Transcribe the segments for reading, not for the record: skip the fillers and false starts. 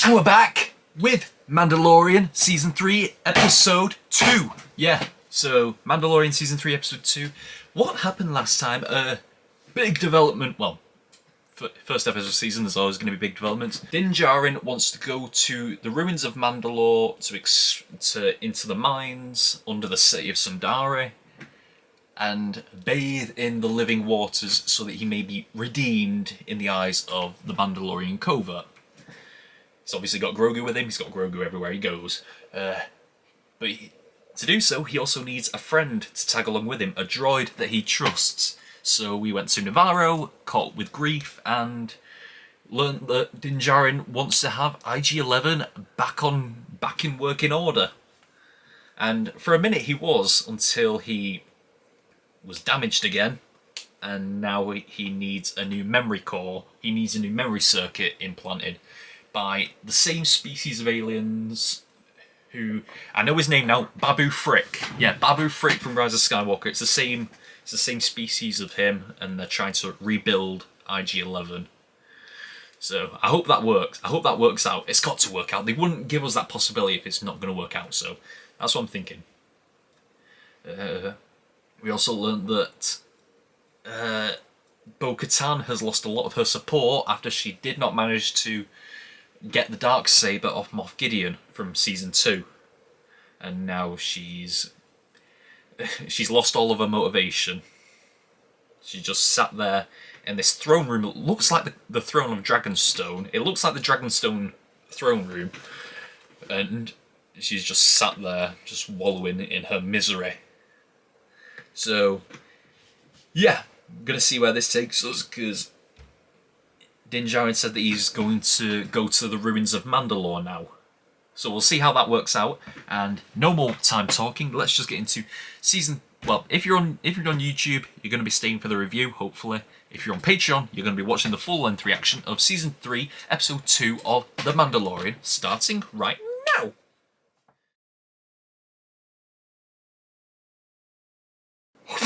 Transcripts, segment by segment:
And we're back with Mandalorian Season 3, Episode 2. Yeah, so Mandalorian Season 3, Episode 2. What happened last time? Big development. Well, first episode of the season, there's always going to be big developments. Din Djarin wants to go to the ruins of Mandalore into the mines under the city of Sundari and bathe in the living waters so that he may be redeemed in the eyes of the Mandalorian covert. He's obviously got Grogu with him, he's got Grogu everywhere he goes. To do so, he also needs a friend to tag along with him, a droid that he trusts. So we went to Navarro, caught up with Grief, and learnt that Din Djarin wants to have IG-11 back in working order. And for a minute he was, until he was damaged again, and now he needs a new memory core. He needs a new memory circuit implanted by the same species of aliens who, I know his name now, Babu Frick. Yeah, Babu Frick from Rise of Skywalker. It's the same species of him, and they're trying to rebuild IG-11. So I hope that works. I hope that works out. It's got to work out. They wouldn't give us that possibility if it's not going to work out. So that's what I'm thinking. We also learned that Bo-Katan has lost a lot of her support after she did not manage to get the Darksaber off Moff Gideon from Season 2. And now she's lost all of her motivation. She just sat there in this throne room. It looks like the throne of Dragonstone. It looks like the Dragonstone throne room. And she's just sat there, just wallowing in her misery. So, yeah, I'm going to see where this takes us, because Din Djarin said that he's going to go to the ruins of Mandalore now. So we'll see how that works out, and no more time talking. Let's just get into season. Well, if you're on YouTube, you're going to be staying for the review, hopefully. If you're on Patreon, you're going to be watching the full-length reaction of Season 3, Episode 2 of The Mandalorian, starting right now.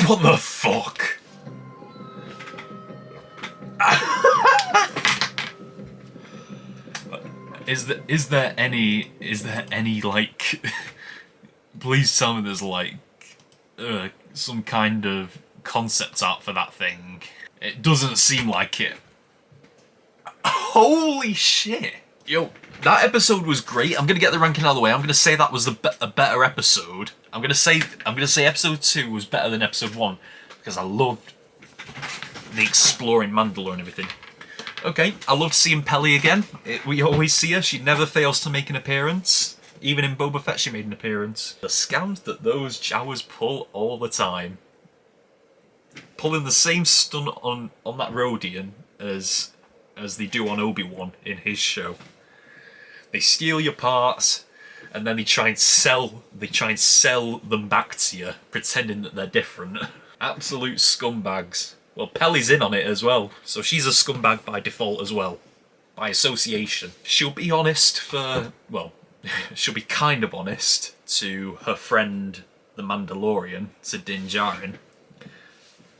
What the fuck? Is there any like please tell me there's like some kind of concept art for that thing. It doesn't seem like it. Holy shit. Yo, that episode was great. I'm gonna get the ranking out of the way. I'm gonna say that was a better episode. I'm gonna say episode 2 was better than episode 1 because I loved the exploring Mandalore and everything. Okay, I loved seeing Peli again. We always see her. She never fails to make an appearance. Even in Boba Fett, she made an appearance. The scams that those Jawas pull all the time. Pulling the same stunt on that Rodian as they do on Obi-Wan in his show. They steal your parts, and then they try and sell them back to you, pretending that they're different. Absolute scumbags. Well, Peli's in on it as well, so she's a scumbag by default as well. By association. She'll be honest she'll be kind of honest to her friend, the Mandalorian, to Din Djarin.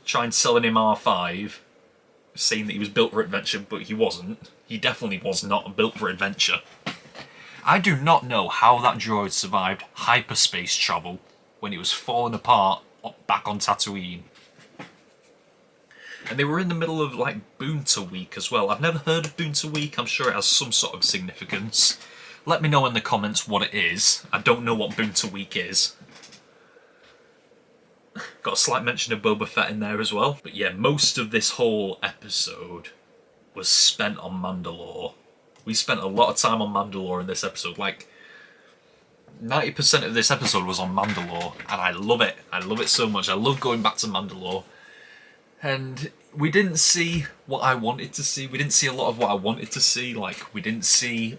Trying selling him R5, saying that he was built for adventure, but he wasn't. He definitely was not built for adventure. I do not know how that droid survived hyperspace travel when it was falling apart back on Tatooine. And they were in the middle of like Boonta Week as well. I've never heard of Boonta Week. I'm sure it has some sort of significance. Let me know in the comments what it is. I don't know what Boonta Week is. Got a slight mention of Boba Fett in there as well. But yeah, most of this whole episode was spent on Mandalore. We spent a lot of time on Mandalore in this episode. Like, 90% of this episode was on Mandalore. And I love it. I love it so much. I love going back to Mandalore. And we didn't see what I wanted to see. We didn't see a lot of what I wanted to see. Like, we didn't see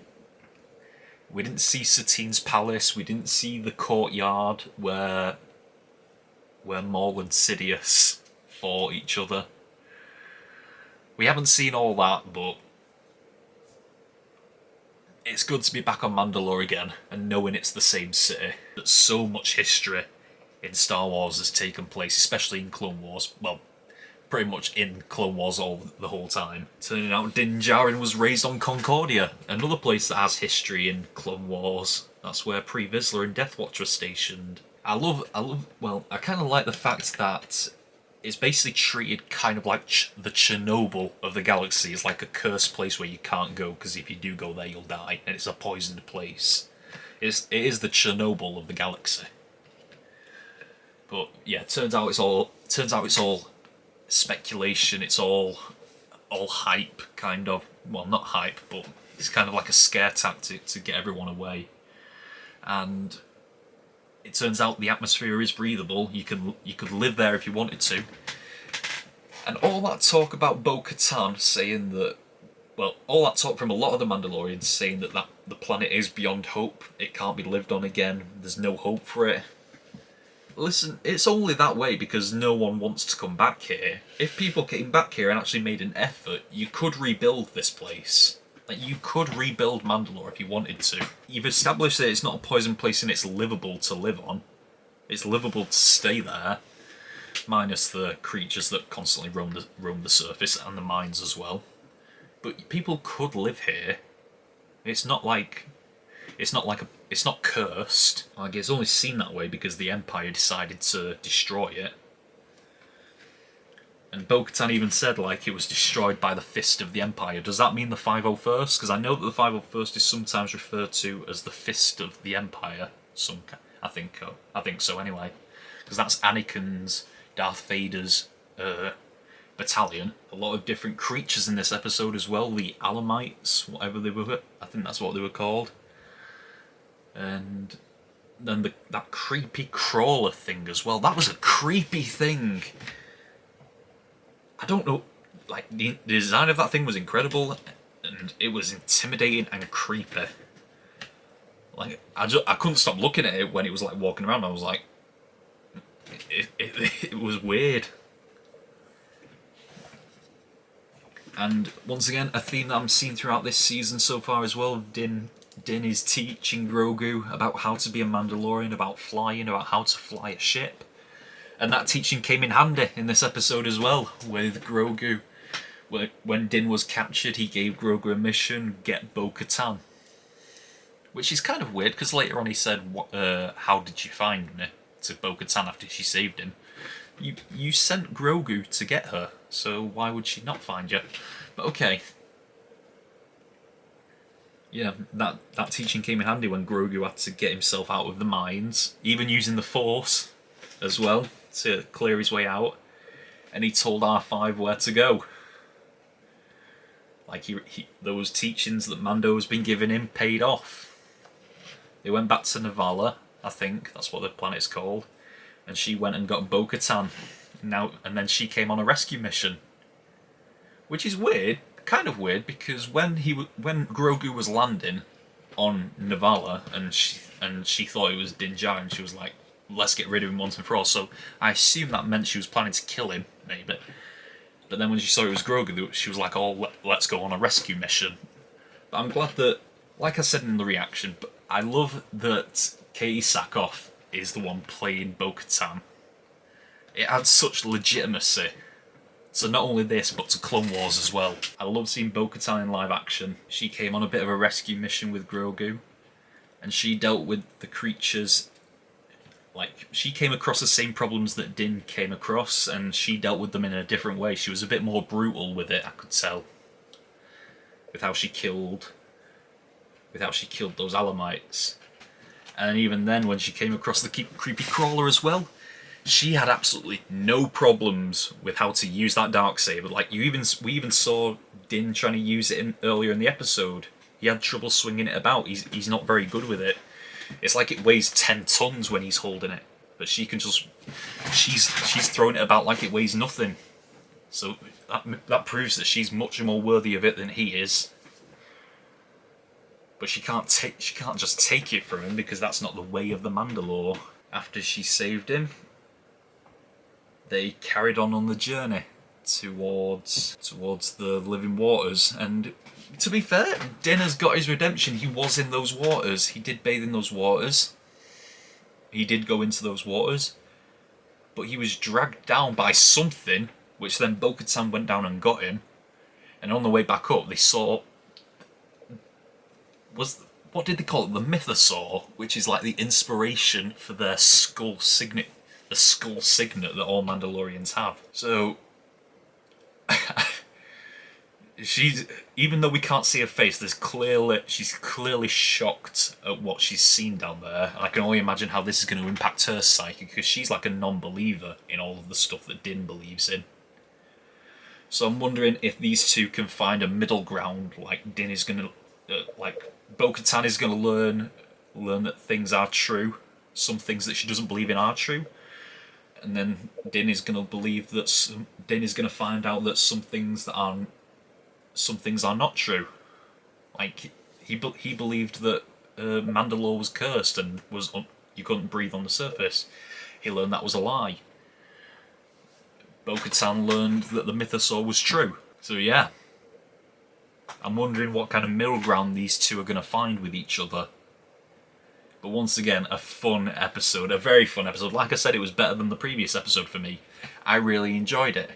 Satine's palace. We didn't see the courtyard where Maul and Sidious fought each other. We haven't seen all that, but it's good to be back on Mandalore again and knowing it's the same city. That so much history in Star Wars has taken place, especially in Clone Wars. Well, pretty much in Clone Wars the whole time. Turning out Din Djarin was raised on Concordia, another place that has history in Clone Wars. That's where Pre Vizsla and Death Watch were stationed. I kind of like the fact that it's basically treated kind of like the Chernobyl of the galaxy. It's like a cursed place where you can't go, because if you do go there, you'll die, and it's a poisoned place. It is the Chernobyl of the galaxy. But yeah, turns out it's all speculation. It's all hype, kind of. Well, not hype, but it's kind of like a scare tactic to get everyone away. And it turns out the atmosphere is breathable. You could live there if you wanted to. And all that talk about Bo-Katan saying that, well, all that talk from a lot of the Mandalorians saying that the planet is beyond hope. It can't be lived on again. There's no hope for it. Listen, it's only that way because no one wants to come back here. If people came back here and actually made an effort, you could rebuild this place. Like, you could rebuild Mandalore if you wanted to. You've established that it's not a poison place and it's livable to live on. It's livable to stay there. Minus the creatures that constantly roam the surface and the mines as well. But people could live here. It's not cursed. Like, it's only seen that way because the Empire decided to destroy it. And Bo-Katan even said, like, it was destroyed by the fist of the Empire. Does that mean the 501st? Because I know that the 501st is sometimes referred to as the fist of the Empire. I think so anyway. Because that's Anakin's, Darth Vader's battalion. A lot of different creatures in this episode as well. The Alamites, whatever they were. I think that's what they were called. And then that creepy crawler thing as well. That was a creepy thing. I don't know, like, the design of that thing was incredible, and it was intimidating and creepy. Like, I couldn't stop looking at it when it was, like, walking around. I was like, it was weird. And once again, a theme that I'm seeing throughout this season so far as well. Din is teaching Grogu about how to be a Mandalorian, about flying, about how to fly a ship. And that teaching came in handy in this episode as well, with Grogu. When Din was captured, he gave Grogu a mission, get Bo-Katan. Which is kind of weird, because later on he said, how did you find me? To Bo-Katan after she saved him. You sent Grogu to get her, so why would she not find you? But okay. Yeah, that teaching came in handy when Grogu had to get himself out of the mines, even using the Force as well to clear his way out, and he told R5 where to go. Like, those teachings that Mando's been giving him paid off. They went back to Navala, I think that's what the planet's called, and she went and got Bo-Katan. And then she came on a rescue mission, which is weird, kind of weird, because when Grogu was landing on Navala and she thought it was Din Djarin, she was like, let's get rid of him once and for all. So I assume that meant she was planning to kill him, maybe. But then when she saw it was Grogu, she was like, oh, let's go on a rescue mission. But I'm glad that, like I said in the reaction, but I love that Katie Sackhoff is the one playing Bo-Katan. It adds such legitimacy. So not only this, but to Clone Wars as well. I love seeing Bo-Katan in live action. She came on a bit of a rescue mission with Grogu, and she dealt with the creatures. Like, she came across the same problems that Din came across, and she dealt with them in a different way. She was a bit more brutal with it, I could tell. With how she killed those Alamites. And even then, when she came across the creepy crawler as well, she had absolutely no problems with how to use that Darksaber. Like, we even saw Din trying to use it earlier in the episode. He had trouble swinging it about. He's not very good with it. It's like it weighs 10 tons when he's holding it, but she can just she's throwing it about like it weighs nothing. So that proves that she's much more worthy of it than he is. But she can't just take it from him, because that's not the way of the Mandalore. After she saved him, they carried on the journey towards the living waters. And to be fair, Din has got his redemption. He was in those waters. He did bathe in those waters. He did go into those waters. But he was dragged down by something which then Bo-Katan went down and got him, and on the way back up they saw, what did they call it? The mythosaur, which is like the inspiration for their skull signet, the skull signet that all Mandalorians have. So she's, even though we can't see her face, she's clearly shocked at what she's seen down there. And I can only imagine how this is going to impact her psyche, because she's like a non-believer in all of the stuff that Din believes in. So I'm wondering if these two can find a middle ground, like Din is going to, like Bo-Katan is going to learn that things are true, some things that she doesn't believe in are true, and then Din is going to believe that Din is going to find out that some things are not true. Like he believed that Mandalore was cursed and you couldn't breathe on the surface. He learned that was a lie. Bo-Katan learned that the mythosaur was true. So yeah, I'm wondering what kind of middle ground these two are going to find with each other. But once again, a fun episode, a very fun episode. Like I said, it was better than the previous episode for me. I really enjoyed it.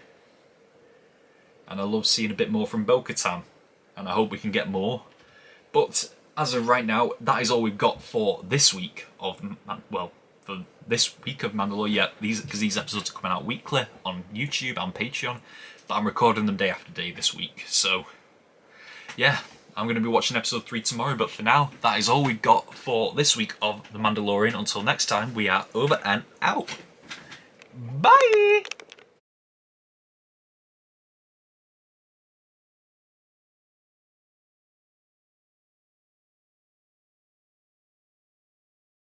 And I love seeing a bit more from Bo-Katan. And I hope we can get more. But as of right now, that is all we've got for this week of, well, for this week of Mandalore. Yeah, because these episodes are coming out weekly on YouTube and Patreon. But I'm recording them day after day this week. So, yeah, I'm going to be watching episode 3 tomorrow. But for now, that is all we've got for this week of The Mandalorian. Until next time, we are over and out. Bye!